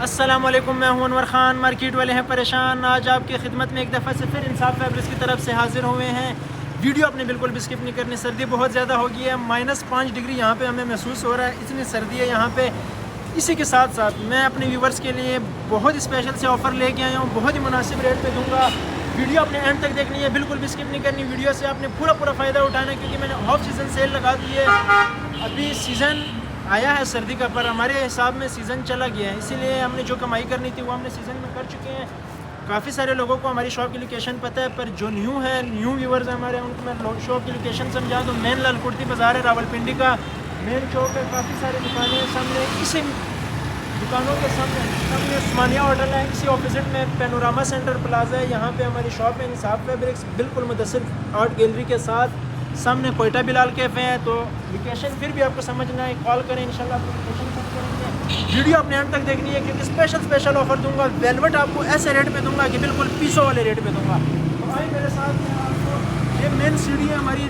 अस्सलामुअलैकुम, मैं हूं अनवर ख़ान। मार्केट वाले हैं परेशान। आज आपकी खिदमत में एक दफ़ा से फिर इंसाफ फैब्रिक्स की तरफ से हाजिर हुए हैं। वीडियो अपने बिल्कुल भी स्किप नहीं करनी। सर्दी बहुत ज़्यादा हो गई है, -5 डिग्री यहाँ पे हमें महसूस हो रहा है, इतनी सर्दी है यहाँ पे। इसी के साथ साथ मैं अपने व्यूवर्स के लिए बहुत स्पेशल से ऑफ़र लेके आया हूँ, बहुत ही मुनासिब रेट पे दूँगा। वीडियो अपने एंड तक देखनी है, बिल्कुल भी स्किप नहीं करनी। वीडियो से आपने पूरा फ़ायदा उठाना है, क्योंकि मैंने ऑफ सीज़न सेल लगा दी है। अभी सीज़न आया है सर्दी का, पर हमारे हिसाब में सीज़न चला गया है, इसीलिए हमने जो कमाई करनी थी वो हमने सीज़न में कर चुके हैं। काफ़ी सारे लोगों को हमारी शॉप की लोकेशन पता है, पर जो न्यू व्यूवर्स हैं हमारे, उनको मैं शॉप की लोकेशन समझा दूँ। मेन लालकुर्ती बाज़ार है, रावलपिंडी का मेन चौक है। काफ़ी सारी दुकानें हैं सामने, इसी दुकानों के सामने उस्मानिया होटल है, इसी ऑपोजिट में पैनोरामा सेंटर प्लाजा है। यहाँ पे हमारी शॉप है इंसाफ फैब्रिक्स, बिल्कुल मुदस्सिर आर्ट गैलरी के साथ। सामने कोयटा बिलाल कैफ़े है। तो लोकेशन फिर भी आपको समझना है, कॉल करें, इंशाल्लाह आपको लोकेशन सेंड करेंगे। वीडियो अपने एंड तक देखनी है, क्योंकि स्पेशल ऑफर दूंगा। वेलवेट आपको ऐसे रेट पे दूंगा कि बिल्कुल पीसों वाले रेट पे दूंगा। तो आइए मेरे साथ में, आपको ये मेन सीढ़ी है हमारी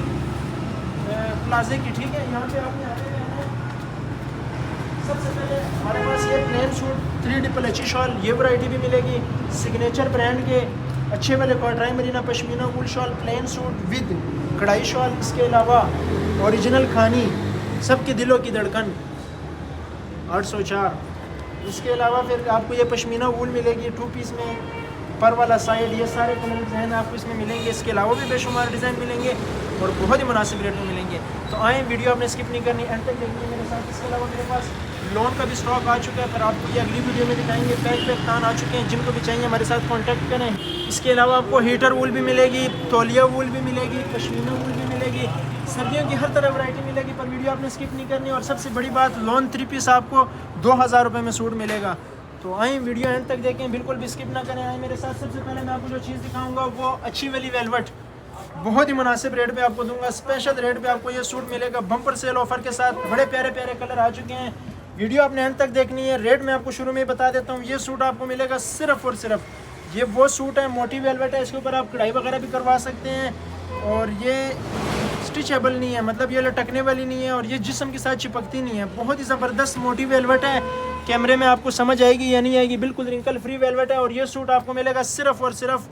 प्लाजे की, ठीक है। यहाँ पे आपने आने हैं। सबसे पहले हमारे पास ये प्लेन सूट 3 शॉल, ये वैरायटी भी मिलेगी सिग्नेचर ब्रांड के अच्छे वाले कॉटराई मरीना पश्मीना वूल शॉल, प्लेन सूट विद कढ़ाई शॉल। इसके अलावा ओरिजिनल खानी, सबके दिलों की धड़कन 804। इसके अलावा फिर आपको ये पश्मीना वूल मिलेगी 2 पीस में, पर वाला साइड, ये सारे कलर डिज़ाइन आपको इसमें मिलेंगे। इसके अलावा भी बेशुमार डिज़ाइन मिलेंगे और बहुत ही मुनासिब रेट में मिलेंगे। तो आए, वीडियो आपने स्किप नहीं करनी, एंड तक देखनी मेरे साथ। इसके अलावा मेरे पास लोन का भी स्टॉक आ चुका है, पर आपको ये अगली वीडियो में दिखाएंगे। पैक तान आ चुके हैं, जिनको भी चाहिए हमारे साथ कॉन्टैक्ट करें। इसके अलावा आपको हीटर वूल भी मिलेगी, तौलिया वूल भी मिलेगी, पश्मीना वूल भी मिलेगी, सर्दियों की हर तरह वैरायटी मिलेगी, पर वीडियो आपने स्किप नहीं करनी। और सबसे बड़ी बात, लोन 3 पीस आपको 2000 रुपये में सूट मिलेगा। तो आए, वीडियो एंड तक देखें, बिल्कुल भी स्किप ना करें। आए मेरे साथ। सबसे पहले मैं आपको जो चीज़ दिखाऊंगा वो अच्छी वाली वेलवेट, बहुत ही मुनासिब रेट पे आपको दूंगा। स्पेशल रेट पे आपको ये सूट मिलेगा, बम्पर सेल ऑफर के साथ। बड़े प्यारे कलर आ चुके हैं। वीडियो आपने एंड तक देखनी है। रेट मैं आपको शुरू में ही बता देता हूँ। ये सूट आपको मिलेगा सिर्फ और सिर्फ, ये वो सूट है, मोटी वेलवेट है, इसके ऊपर आप कढ़ाई वगैरह भी करवा सकते हैं। और ये स्टिचेबल नहीं है, मतलब ये लटकने वाली नहीं है, और ये जिस्म के साथ चिपकती नहीं है। बहुत ही ज़बरदस्त मोटी वेलवेट है। कैमरे में आपको समझ आएगी या नहीं आएगी, बिल्कुल रिंकल फ्री वेलवेट है। और ये सूट आपको मिलेगा सिर्फ और सिर्फ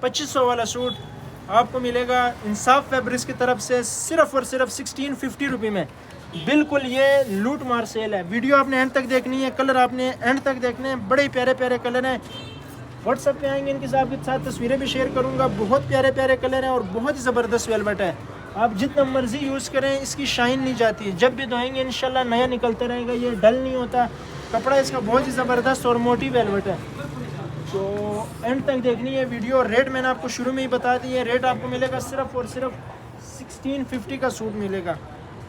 2500 वाला सूट आपको मिलेगा इंसाफ फैब्रिक्स की तरफ से सिर्फ और सिर्फ 1650 रुपये में। बिल्कुल ये लूट मार सेल है। वीडियो आपने एंड तक देखनी है, कलर आपने एंड तक देखने हैं। बड़े प्यारे कलर हैं। व्हाट्सएप पे आएंगे, इनके साथ तस्वीरें भी शेयर करूंगा। बहुत प्यारे कलर हैं और बहुत ही ज़बरदस्त वेलवेट है। आप जितना मर्जी यूज़ करें, इसकी शाइन नहीं जाती है। जब भी धोएंगे इंशाल्लाह नया निकलता रहेगा, ये डल नहीं होता। कपड़ा इसका बहुत ही ज़बरदस्त और मोटी वेलवेट है। तो एंड तक देखनी है वीडियो। रेट मैंने आपको शुरू में ही बता दी है। रेट आपको मिलेगा सिर्फ और सिर्फ 1650 का सूट मिलेगा।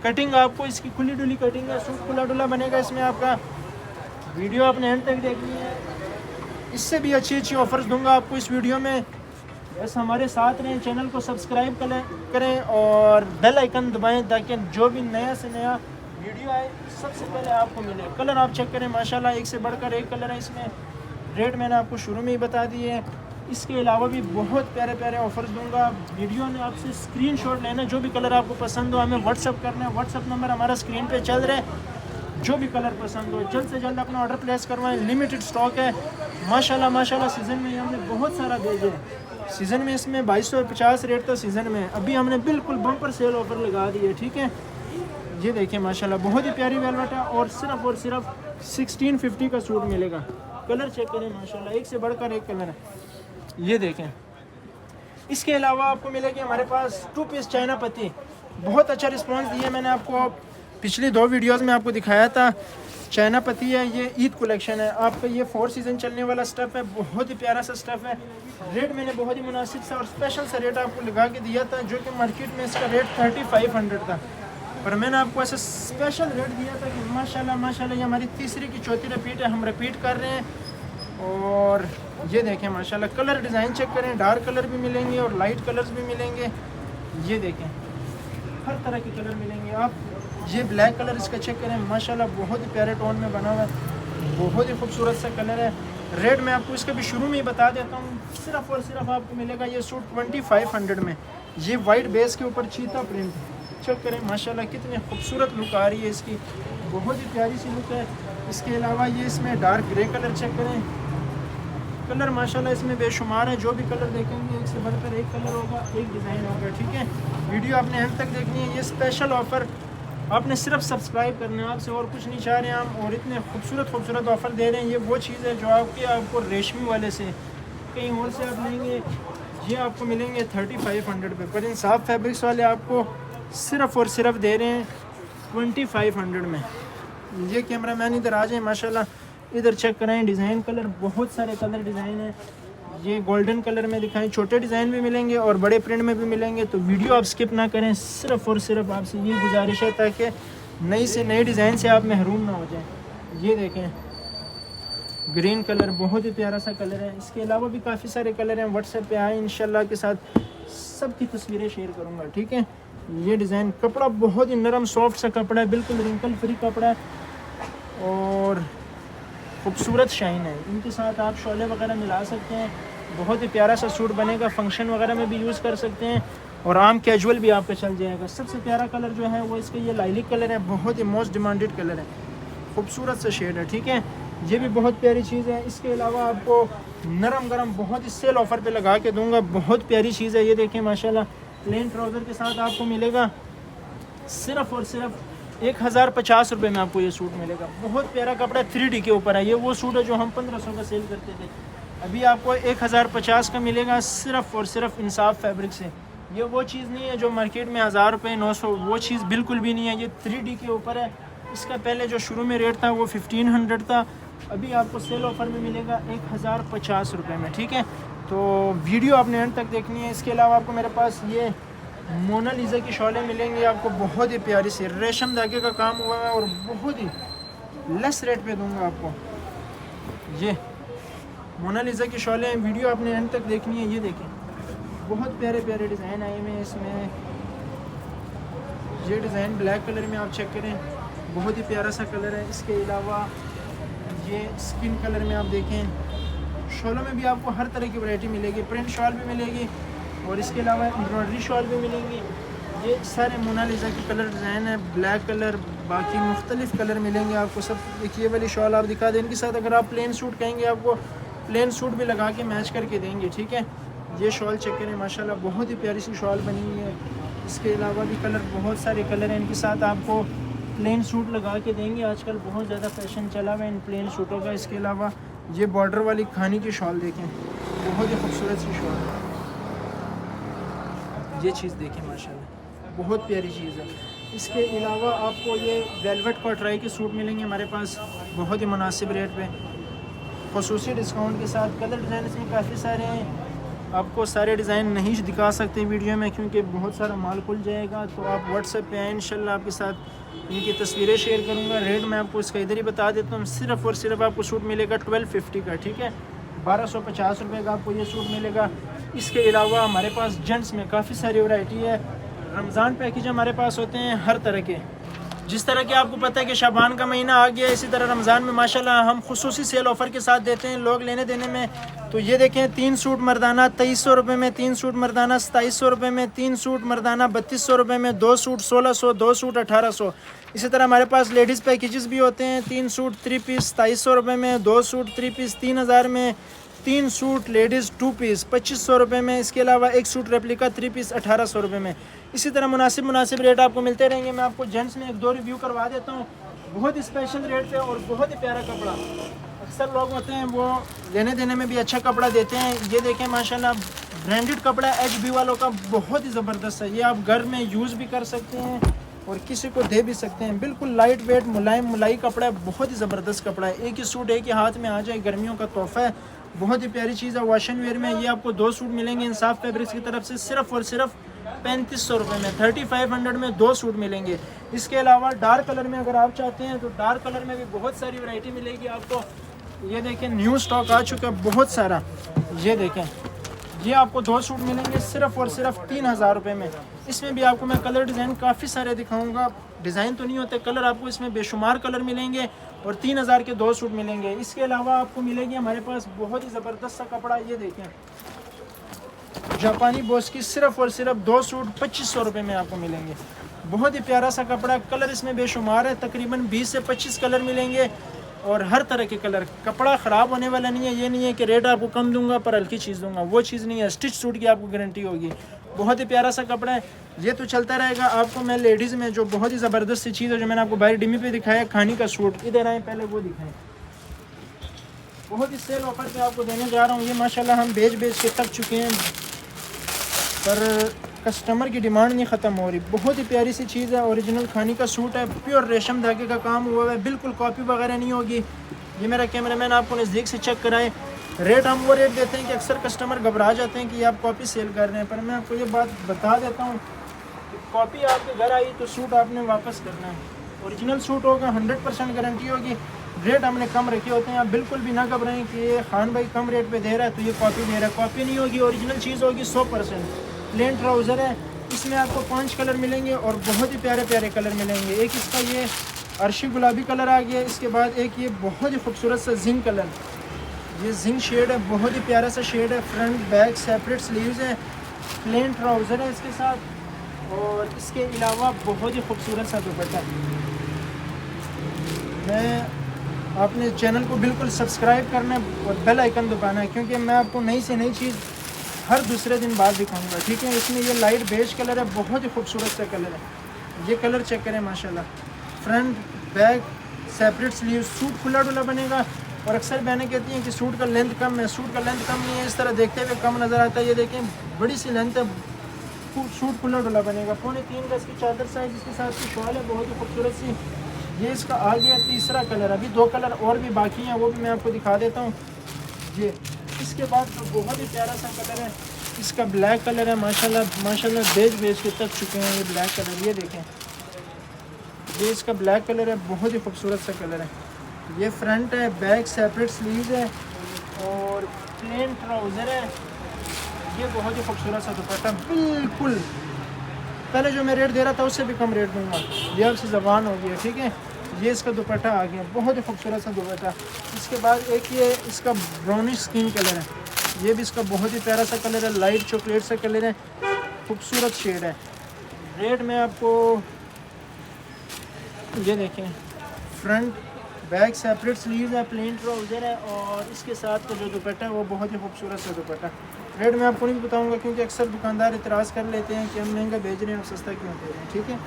कटिंग आपको इसकी खुली डुली कटिंग है, सूट खुला डुला बनेगा इसमें आपका। वीडियो आपने एंड तक देखनी है। इससे भी अच्छी ऑफर्स दूंगा आपको इस वीडियो में। बस हमारे साथ रहें, चैनल को सब्सक्राइब करें और बेल आइकन दबाएं, ताकि जो भी नया से नया वीडियो आए सबसे पहले आपको मिले। कलर आप चेक करें, माशाल्लाह एक से बढ़कर एक कलर है इसमें। रेट मैंने आपको शुरू में ही बता दिए है। इसके अलावा भी बहुत प्यारे ऑफर्स दूंगा। वीडियो ने आपसे स्क्रीनशॉट लेना, जो भी कलर आपको पसंद हो हमें व्हाट्सअप करना है। व्हाट्सअप नंबर हमारा स्क्रीन पे चल रहा है। जो भी कलर पसंद हो जल्द से जल्द अपना ऑर्डर प्लेस करवाएं। लिमिटेड स्टॉक है माशाल्लाह। सीज़न में हमने बहुत सारा भेजे है। सीज़न में इसमें 2250 रेट था सीज़न में। अभी हमने बिल्कुल बम्पर सेल ऑफर लगा दी है, ठीक है। ये देखें माशाल्लाह, बहुत ही प्यारी वेलवेट है और सिर्फ 1650 का सूट मिलेगा। कलर चेक करें माशाल्लाह, एक से बढ़कर एक कलर है। ये देखें। इसके अलावा आपको मिलेगी हमारे पास 2 पीस चाइना पत्ती। बहुत अच्छा रिस्पांस दिया। मैंने आपको पिछली 2 वीडियोस में आपको दिखाया था। चाइना पत्ती है, ये ईद कलेक्शन है आपका। ये 4 सीज़न चलने वाला स्टफ़ है, बहुत ही प्यारा सा स्टफ़ है। रेट मैंने बहुत ही मुनासिब सा और स्पेशल सा रेट आपको लगा के दिया था, जो कि मार्केट में इसका रेट 3500 था, पर मैंने आपको ऐसा स्पेशल रेट दिया था कि माशाल्लाह ये हमारी तीसरी की चौथी रिपीट है, हम रिपीट कर रहे हैं। और ये देखें माशाल्लाह, कलर डिज़ाइन चेक करें, डार्क कलर भी मिलेंगे और लाइट कलर्स भी मिलेंगे। ये देखें, हर तरह के कलर मिलेंगे आप। ये ब्लैक कलर इसका चेक करें माशाल्लाह, बहुत ही प्यारे टोन में बना हुआ है, बहुत ही खूबसूरत सा कलर है। रेट मैं आपको इसका भी शुरू में ही बता देता हूँ। सिर्फ और सिर्फ आपको मिलेगा ये सूट 2500 में। ये वाइट बेस के ऊपर चीता प्रिंट चेक करें माशाल्लाह, कितनी खूबसूरत लुक आ रही है इसकी, बहुत ही प्यारी सी लुक है। इसके अलावा ये इसमें डार्क ग्रे कलर चेक करें, कलर माशाल्लाह इसमें बेशुमार है। जो भी कलर देखेंगे एक से बढ़कर एक कलर होगा, एक डिज़ाइन होगा, ठीक है। वीडियो आपने अंत तक देखनी है। ये स्पेशल ऑफ़र आपने सिर्फ सब्सक्राइब करना है, आपसे और कुछ नहीं चाह रहे हैं हम। और इतने खूबसूरत ऑफ़र दे रहे हैं। ये वो चीज़ है जो आपको रेशमी वाले से कहीं और से आप लेंगे, ये आपको मिलेंगे 3500 पे, पर इंसाफ फैब्रिक्स वाले आपको सिर्फ़ और सिर्फ दे रहे हैं 2500 में। ये कैमरा मैन इधर आ जाए माशाल्लाह, इधर चेक कराएं डिज़ाइन कलर, बहुत सारे कलर डिज़ाइन हैं। ये गोल्डन कलर में दिखाएं, छोटे डिज़ाइन भी मिलेंगे और बड़े प्रिंट में भी मिलेंगे। तो वीडियो आप स्किप ना करें, सिर्फ़ और सिर्फ आपसे ये गुजारिश है ताकि नई से नई डिज़ाइन से आप महरूम ना हो जाएं। ये देखें ग्रीन कलर, बहुत ही प्यारा सा कलर है। इसके अलावा भी काफ़ी सारे कलर हैं। व्हाट्सएप पे आए, इंशाल्लाह के साथ सबकी तस्वीरें शेयर करूँगा, ठीक है। ये डिज़ाइन, कपड़ा बहुत ही नरम सॉफ्ट सा कपड़ा है, बिल्कुल रिंकल फ्री कपड़ा है और खूबसूरत शाइन है। इनके साथ आप शोले वगैरह मिला सकते हैं, बहुत ही प्यारा सा सूट बनेगा। फंक्शन वगैरह में भी यूज़ कर सकते हैं और आम कैजुअल भी आपका चल जाएगा। सबसे प्यारा कलर जो है वो इसका ये लाइलिक कलर है, बहुत ही मोस्ट डिमांडेड कलर है, खूबसूरत सा शेड है, ठीक है। ये भी बहुत प्यारी चीज़ है। इसके अलावा आपको नरम गरम बहुत ही सेल ऑफ़र पे लगा के दूंगा, बहुत प्यारी चीज़ है। ये देखें माशाल्लाह, प्लेन ट्राउज़र के साथ आपको मिलेगा सिर्फ़ और सिर्फ 1050 रुपये में आपको ये सूट मिलेगा। बहुत प्यारा कपड़ा 3D के ऊपर है। ये वो सूट है जो हम 1500 का सेल करते थे, अभी आपको 1050 का मिलेगा सिर्फ़ और सिर्फ इंसाफ फैब्रिक से। ये वो चीज़ नहीं है जो मार्केट में 1000 रुपये 900, वो चीज़ बिल्कुल भी नहीं है। ये 3D के ऊपर है। इसका पहले जो शुरू में रेट था वो 1500 था, अभी आपको सेल ऑफ़र में मिलेगा 1050 रुपये में, ठीक है। तो वीडियो आपने एंड तक देखनी है। इसके अलावा आपको मेरे पास ये मोनालिसा की शॉलें मिलेंगी आपको, बहुत ही प्यारी सी रेशम धागे का काम हुआ है और बहुत ही लेस रेट पे दूंगा आपको। ये मोनालिसा की शॉलें हैं, वीडियो आपने एंड तक देखनी है। ये देखें बहुत प्यारे प्यारे डिज़ाइन आए हुए हैं इसमें। ये डिज़ाइन ब्लैक कलर में आप चेक करें, बहुत ही प्यारा सा कलर है। इसके अलावा ये स्किन कलर में आप देखें, शॉलों में भी आपको हर तरह की वैरायटी मिलेगी। प्रिंट शॉल भी मिलेगी और इसके अलावा एम्ब्रॉयडरी शॉल भी मिलेंगी। ये सारे मोनालिसा की कलर डिज़ाइन है, ब्लैक कलर, बाकी मुख्तलिफ कलर मिलेंगे आपको सब। एक ये वाली शॉल आप दिखा दें, इनके साथ अगर आप प्लेन सूट कहेंगे आपको प्लेन सूट भी लगा के मैच करके देंगे, ठीक है। ये शॉल चेक करें माशाल्लाह, बहुत ही प्यारी सी शॉल बनी हुई है। इसके अलावा भी कलर, बहुत सारे कलर हैं। इनके साथ आपको प्लेन सूट लगा के देंगे। आजकल बहुत ज़्यादा फैशन चला हुआ है इन प्लेन सूटों का। इसके अलावा ये बॉर्डर वाली खानी की शॉल देखें, बहुत ही खूबसूरत सी शॉल है। ये चीज़ देखें माशाल्लाह, बहुत प्यारी चीज़ है। इसके अलावा आपको ये वेलवेट कॉटराई के सूट मिलेंगे हमारे पास बहुत ही मुनासिब रेट पे, ख़ुसूसी डिस्काउंट के साथ। कलर डिज़ाइन इसमें काफ़ी सारे हैं, आपको सारे डिज़ाइन नहीं दिखा सकते वीडियो में क्योंकि बहुत सारा माल खुल जाएगा। तो आप व्हाट्सएप पे आए, इंशाल्लाह आपके साथ इनकी तस्वीरें शेयर करूँगा। रेट मैं आपको इसका इधर ही बता देता हूँ। सिर्फ़ और सिर्फ आपको सूट मिलेगा 1250 का, ठीक है। 1250 रुपये का आपको ये सूट मिलेगा। इसके अलावा हमारे पास जेंट्स में काफ़ी सारी वैरायटी है। रमज़ान पैकेज हमारे पास होते हैं हर तरह के। जिस तरह के आपको पता है कि शाबान का महीना आ गया, इसी तरह रमज़ान में माशाल्लाह हम खुसूसी सेल ऑफ़र के साथ देते हैं लोग लेने देने में। तो ये देखें, 3 सूट मर्दाना 2300 रुपये में, 3 सूट मर्दाना 2700 रुपये में, 3 सूट मर्दाना 3200 रुपये में, 2 सूट 1600, 2 सूट 1800। इसी तरह हमारे पास लेडीज़ पैकेजेस भी होते हैं। 3 सूट 3 पीस 2700 रुपये में, 2 सूट 3 पीस 3000 में, 3 सूट लेडीज़ 2 पीस 2500 रुपये में। इसके अलावा 1 सूट रेप्लिका 3 पीस 1800 रुपये में। इसी तरह मुनासिब रेट आपको मिलते रहेंगे। मैं आपको जेंट्स में 1-2 रिव्यू करवा देता हूँ, बहुत ही स्पेशल रेट पे और बहुत ही प्यारा कपड़ा। अक्सर लोग होते हैं वो लेने देने में भी अच्छा कपड़ा देते हैं। ये देखें माशाल्लाह, ब्रांडेड कपड़ा HB वालों का बहुत ही ज़बरदस्त है। ये आप घर में यूज़ भी कर सकते हैं और किसी को दे भी सकते हैं। बिल्कुल लाइट वेट मुलाई कपड़ा है, बहुत ही ज़बरदस्त कपड़ा है। एक ही सूट एक ही हाथ में आ जाए, गर्मियों का तोहफ़ा है, बहुत ही प्यारी चीज़ है। वॉशन वेयर में ये आपको 2 सूट मिलेंगे इंसाफ फैब्रिक्स की तरफ से सिर्फ़ और सिर्फ 3500 रुपये में। 3500 में 2 सूट मिलेंगे। इसके अलावा डार्क कलर में अगर आप चाहते हैं तो डार्क कलर में भी बहुत सारी वैरायटी मिलेगी आपको। ये देखें, न्यू स्टॉक आ चुका है बहुत सारा। ये देखें, ये आपको 2 सूट मिलेंगे सिर्फ़ और सिर्फ 3000 रुपये में। इसमें भी आपको मैं कलर डिज़ाइन काफ़ी सारे दिखाऊंगा। डिज़ाइन तो नहीं होते, कलर आपको इसमें बेशुमार कलर मिलेंगे और 3000 के 2 सूट मिलेंगे। इसके अलावा आपको मिलेगी हमारे पास बहुत ही ज़बरदस्त सा कपड़ा। ये देखें, जापानी बॉस की सिर्फ़ और सिर्फ 2 सूट 2500 रुपये में आपको मिलेंगे। बहुत ही प्यारा सा कपड़ा, कलर इसमें बेशुमार है, तकरीबन 20 से 25 कलर मिलेंगे। और हर तरह के कलर। कपड़ा ख़राब होने वाला नहीं है, ये नहीं है कि रेट आपको कम दूंगा पर हल्की चीज़ दूंगा, वो चीज़ नहीं है। स्टिच सूट की आपको गारंटी होगी। बहुत ही प्यारा सा कपड़ा है, ये तो चलता रहेगा। आपको मैं लेडीज़ में जो बहुत ही ज़बरदस्त सी चीज़ है जो मैंने आपको बाहर डिमी पे दिखाया, खानी का सूट, इधर आए पहले वो दिखाएं। बहुत ही सेल ऑफर पे आपको देने जा रहा हूँ। ये माशाल्लाह हम बेच के थक चुके हैं पर कस्टमर की डिमांड नहीं ख़त्म हो रही। बहुत ही प्यारी सी चीज़ है, ओरिजिनल खानी का सूट है, प्योर रेशम धागे का काम हुआ है, बिल्कुल कॉपी वगैरह नहीं होगी। ये मेरा कैमरामैन आपको नज़दीक से चेक कराए। रेट हम वो रेट देते हैं कि अक्सर कस्टमर घबरा जाते हैं कि ये आप कॉपी सेल कर रहे हैं, पर मैं आपको ये बात बता देता हूँ कि कॉपी आपके घर आई तो सूट आपने वापस करना है। ओरिजिनल सूट होगा, 100% गारंटी होगी। रेट हमने कम रखे होते हैं, आप बिल्कुल भी ना घबराएं कि ये खान भाई कम रेट पे दे रहा है तो ये कॉपी दे रहा है। कॉपी नहीं होगी, ओरिजिनल चीज़ होगी 100%। प्लेन ट्राउज़र है, इसमें आपको 5 कलर मिलेंगे और बहुत ही प्यारे प्यारे कलर मिलेंगे। एक इसका ये अर्शी गुलाबी कलर आ गया, इसके बाद एक ये बहुत ही खूबसूरत सा जिंक कलर, ये जिंक शेड है, बहुत ही प्यारा सा शेड है। फ्रंट बैक सेपरेट स्लीव्स है, प्लेन ट्राउज़र है इसके साथ और इसके अलावा बहुत ही खूबसूरत सा दुपट्टा। मैं आपने चैनल को बिल्कुल सब्सक्राइब करना है और बेल आइकन दबाना है क्योंकि मैं आपको नई से नई चीज़ हर दूसरे दिन बाद दिखाऊंगा, ठीक है। इसमें ये लाइट बेज कलर है, बहुत ही खूबसूरत सा कलर है। ये कलर चेक करें माशाल्लाह। Front back separate sleeve, suit खुला डुला बनेगा। और अक्सर बहनें कहती हैं कि सूट का लेंथ कम है, सूट का लेंथ कम नहीं है, इस तरह देखते हुए कम नज़र आता है। ये देखें बड़ी सी लेंथ है, सूट खुला डुला बनेगा। 3.25 गज की चादर साइज, इसके साथ की शॉल है बहुत ही खूबसूरत सी। ये इसका आ गया तीसरा कलर, अभी 2 कलर और भी बाकी हैं, वो भी मैं आपको दिखा देता हूँ। ये इसके बाद तो बहुत ही प्यारा सा कलर है, इसका ब्लैक कलर है। माशाल्लाह माशाल्लाह बेच के तक चुके हैं ये ब्लैक कलर। ये देखें, ये इसका ब्लैक कलर है, बहुत ही खूबसूरत सा कलर है। ये फ्रंट है, बैक सेपरेट स्लीव्स है और प्लेन ट्राउज़र है। ये बहुत ही खूबसूरत सा दुपट्टा, बिल्कुल पहले जो मैं रेट दे रहा था उससे भी कम रेट दूंगा, ये आपसे ज़बान हो गया, ठीक है। ये इसका दुपट्टा आ गया, बहुत ही खूबसूरत सा दुपट्टा। इसके बाद एक ये इसका ब्राउनिश स्किन कलर है, ये भी इसका बहुत ही प्यारा सा कलर है, लाइट चॉकलेट सा कलर है, खूबसूरत शेड है। रेट में आपको ये देखें, फ्रंट बैक सेपरेट स्लीव्स है, प्लेन ट्राउज़र है और इसके साथ का जो दुपट्टा है वो बहुत ही खूबसूरत सा दुपट्टा। रेट मैं आपको नहीं बताऊंगा क्योंकि अक्सर दुकानदार इतराज़ कर लेते हैं कि हम महंगा बेच रहे हैं और सस्ता क्यों दे रहे हैं, ठीक है।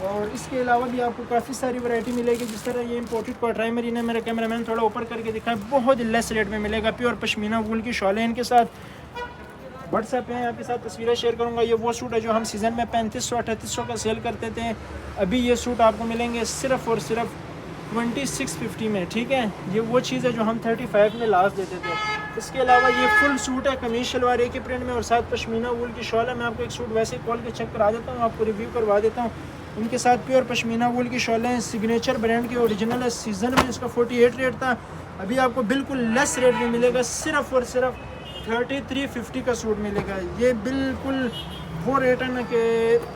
और इसके अलावा भी आपको काफ़ी सारी वैरायटी मिलेगी, जिस तरह ये इंपोर्टेड कॉटराई मरीन है, मेरा कैमरामैन थोड़ा ऊपर करके दिखाए, बहुत ही लेस रेट में मिलेगा। प्योर पश्मीना वूल की शॉल है इनके साथ। व्हाट्सएप पे आपके साथ तस्वीरें शेयर करूंगा। ये वो सूट है जो हम सीज़न में 3500-3800 का सेल करते थे, अभी ये सूट आपको मिलेंगे सिर्फ़ और सिर्फ 2650 में, ठीक है। ये वो चीज़ है जो हम 35 में लास्ट देते थे। इसके अलावा ये फुल सूट है, कमीज शलवार एक ही प्रिंट में और साथ पश्मीना वूल की शॉल है। मैं आपको एक सूट वैसे कॉल के चेक करा देता हूँ, आपको रिव्यू करवा देता हूँ। इनके साथ प्योर पश्मीना वूल की शॉल है, सिग्नेचर ब्रांड की ओरिजिनल है। सीज़न में इसका 48 रेट था, अभी आपको बिल्कुल लेस रेट में मिलेगा, सिर्फ़ और सिर्फ 3350 का सूट मिलेगा। ये बिल्कुल वो रेट है ना कि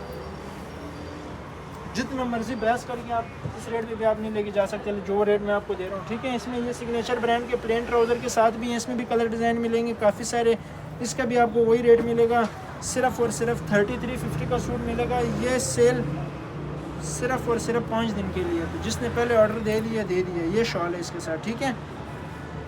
जितना मर्जी बहस करके आप इस रेट पे भी आप नहीं लेके जा सकते जो रेट मैं आपको दे रहा हूँ, ठीक है। इसमें ये सिग्नेचर ब्रांड के प्लेन ट्राउज़र के साथ भी हैं, इसमें भी कलर डिज़ाइन मिलेंगे काफ़ी सारे। इसका भी आपको वही रेट मिलेगा, सिर्फ़ और सिर्फ 3350 का सूट मिलेगा। ये सेल सिर्फ़ और सिर्फ 5 दिन के लिए, तो जिसने पहले ऑर्डर दे दिया दे दिया। ये शॉल है इसके साथ, ठीक है।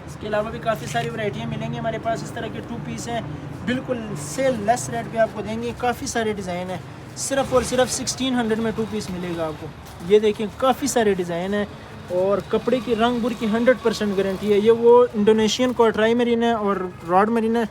इसके अलावा भी काफ़ी सारी वैरायटियाँ मिलेंगी हमारे पास। इस तरह के 2 पीस हैं, बिल्कुल सेल लेस रेट पे आपको देंगे। काफ़ी सारे डिज़ाइन है, सिर्फ़ और सिर्फ 1600 में 2 पीस मिलेगा आपको। ये देखिए काफ़ी सारे डिज़ाइन है और कपड़े की रंग बुर की 100% गारंटी है। ये वो इंडोनेशियन कॉटराई मरीन है और रॉड मरीन है,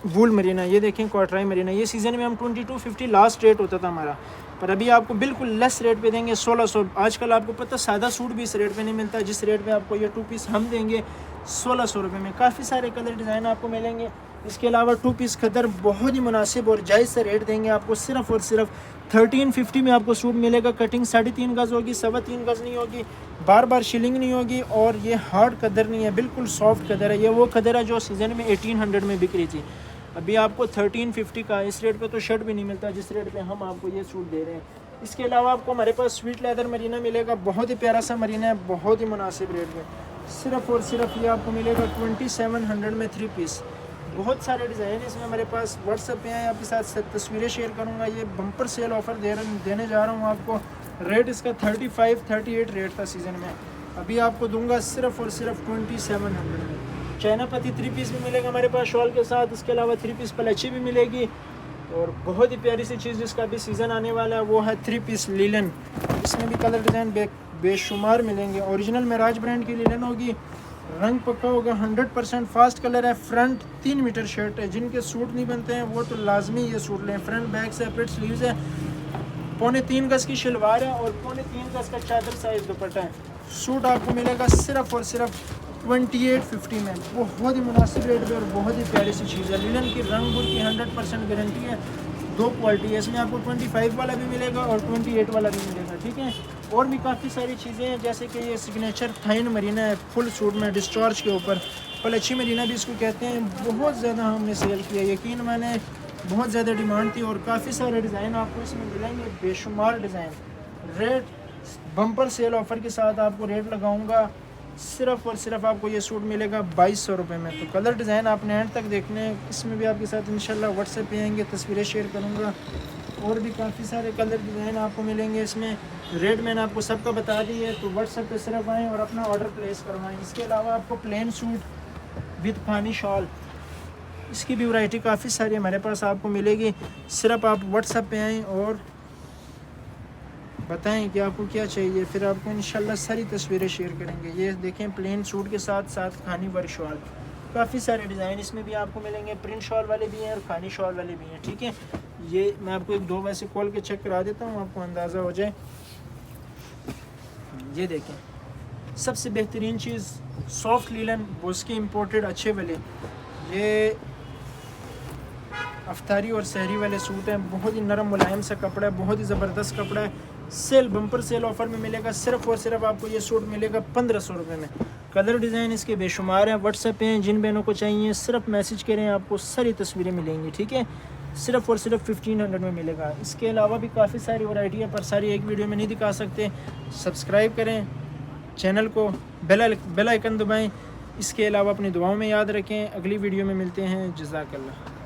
वूल मरीन है। ये देखें कॉटराई मरीन है। ये सीज़न में हम 2250 लास्ट रेट होता था हमारा, पर अभी आपको बिल्कुल लेस रेट पे देंगे 1600। आजकल आपको पता सादा सूट भी इस रेट पे नहीं मिलता, जिस रेट पे आपको ये 2 पीस हम देंगे 1600 रुपये में। काफ़ी सारे कलर डिज़ाइन आपको मिलेंगे। इसके अलावा 2 पीस खदर बहुत ही मुनासिब और जायज़ से रेट देंगे आपको, सिर्फ़ और सिर्फ 1350 में आपको सूट मिलेगा। कटिंग 3.5 गज़ होगी, 3.25 गज़ नहीं होगी, बार बार शिलिंग नहीं होगी और ये हार्ड कदर नहीं है, बिल्कुल सॉफ्ट कदर है। ये वो कदर है जो सीज़न में 1800 में बिक रही थी, अभी आपको 1350 का इस रेट पे तो शर्ट भी नहीं मिलता जिस रेट पे हम आपको ये सूट दे रहे हैं। इसके अलावा आपको हमारे पास स्वीट लेदर मरीना मिलेगा, बहुत ही प्यारा सा मरीना है, बहुत ही मुनासिब रेट में। सिर्फ़ और सिर्फ ये आपको मिलेगा 2700 में 3 पीस। बहुत सारे डिज़ाइन है इसमें हमारे पास। व्हाट्सएप पे आए, आपके साथ तस्वीरें शेयर करूँगा। ये बम्पर सेल ऑफ़र देने जा रहा हूँ आपको। रेट इसका 35-38 रेट था सीज़न में, अभी आपको दूंगा सिर्फ और सिर्फ 2700 में। चाइना पत्ती 3 पीस भी मिलेगा हमारे पास शॉल के साथ। इसके अलावा 3 पीस पलची भी मिलेगी। और बहुत ही प्यारी सी चीज़ जिसका भी सीज़न आने वाला है वो है 3 पीस लीलन। इसमें भी कलर डिज़ाइन बेशुमार मिलेंगे। ओरिजिनल मेराज ब्रांड की लीलन होगी, रंग पक्का होगा, 100% फास्ट कलर है। फ्रंट 3 मीटर शर्ट है, जिनके सूट नहीं बनते हैं वो तो लाजमी ये सूट लें। फ्रंट बैक सेपरेट स्लीव्स है, 3.25 गज की शलवार है और 3.25 गज का चादर साइज दुपट्टा है। सूट आपको मिलेगा सिर्फ और सिर्फ 2850 में। बहुत ही मुनासिब रेट पे और बहुत ही प्यारी सी चीज़ है। लिनन की रंग बुल की 100% गारंटी है। 2 क्वालिटी है इसमें, आपको 25 वाला भी मिलेगा और 28 वाला भी मिलेगा, ठीक है। और भी काफ़ी सारी चीज़ें हैं, जैसे कि ये सिग्नेचर थाइन मरीना है फुल सूट में डिस्चार्ज के ऊपर, पलची मरीना भी इसको कहते हैं। बहुत ज़्यादा हमने सेल किया, यकीन माने बहुत ज़्यादा डिमांड थी। और काफ़ी सारे डिज़ाइन आपको इसमें मिलेंगे, बेशुमार design. Rate bumper sale offer के साथ आपको रेट लगाऊंगा, सिर्फ और सिर्फ आपको ये सूट मिलेगा 2200 रुपये में। तो कलर डिज़ाइन आपने एंड तक देखने हैं, इसमें भी आपके साथ इंशाल्लाह व्हाट्सएप पे आएंगे, तस्वीरें शेयर करूँगा। और भी काफ़ी सारे कलर डिज़ाइन आपको मिलेंगे इसमें। रेट मैंने आपको सबका बता दी है, तो व्हाट्सएप पे सिर्फ आएँ और अपना ऑर्डर प्लेस करवाएँ। इसके अलावा आपको प्लेन सूट विद पानी शॉल, इसकी भी वैरायटी काफ़ी सारी हमारे पास आपको मिलेगी। सिर्फ आप व्हाट्सएप पे आएँ और बताएं कि आपको क्या चाहिए, फिर आपको इंशाल्लाह सारी तस्वीरें शेयर करेंगे। ये देखें प्लेन सूट के साथ साथ खानी वर्क शॉल, काफ़ी सारे डिज़ाइन इसमें भी आपको मिलेंगे। प्रिंट शॉल वाले भी हैं और खानी शॉल वाले भी हैं, ठीक है। ये मैं आपको 1-2 वैसे खोल के चेक करा देता हूँ, आपको अंदाज़ा हो जाए। ये देखें सबसे बेहतरीन चीज़ सॉफ्ट लीलन बोस्की इम्पोर्टेड अच्छे वाले, ये अफ्तारी और सहरी वाले सूट हैं। बहुत ही नरम मुलायम सा कपड़ा है, बहुत ही ज़बरदस्त कपड़ा है। सेल बम्पर सेल ऑफ़र में मिलेगा, सिर्फ और सिर्फ आपको ये सूट मिलेगा 1500 रुपये में। कलर डिज़ाइन इसके बेशुमार हैं। व्हाट्सएप पे जिन बहनों को चाहिए सिर्फ मैसेज करें, आपको सारी तस्वीरें मिलेंगी, ठीक है। सिर्फ और सिर्फ 1500 में मिलेगा। इसके अलावा भी काफ़ी सारी वैरायटी है, पर सारी एक वीडियो में नहीं दिखा सकते। सब्सक्राइब करें चैनल को, बेल आइकन दबाएँ। इसके अलावा अपनी दुआओं में याद रखें। अगली वीडियो में मिलते हैं। जज़ाकल्लाह।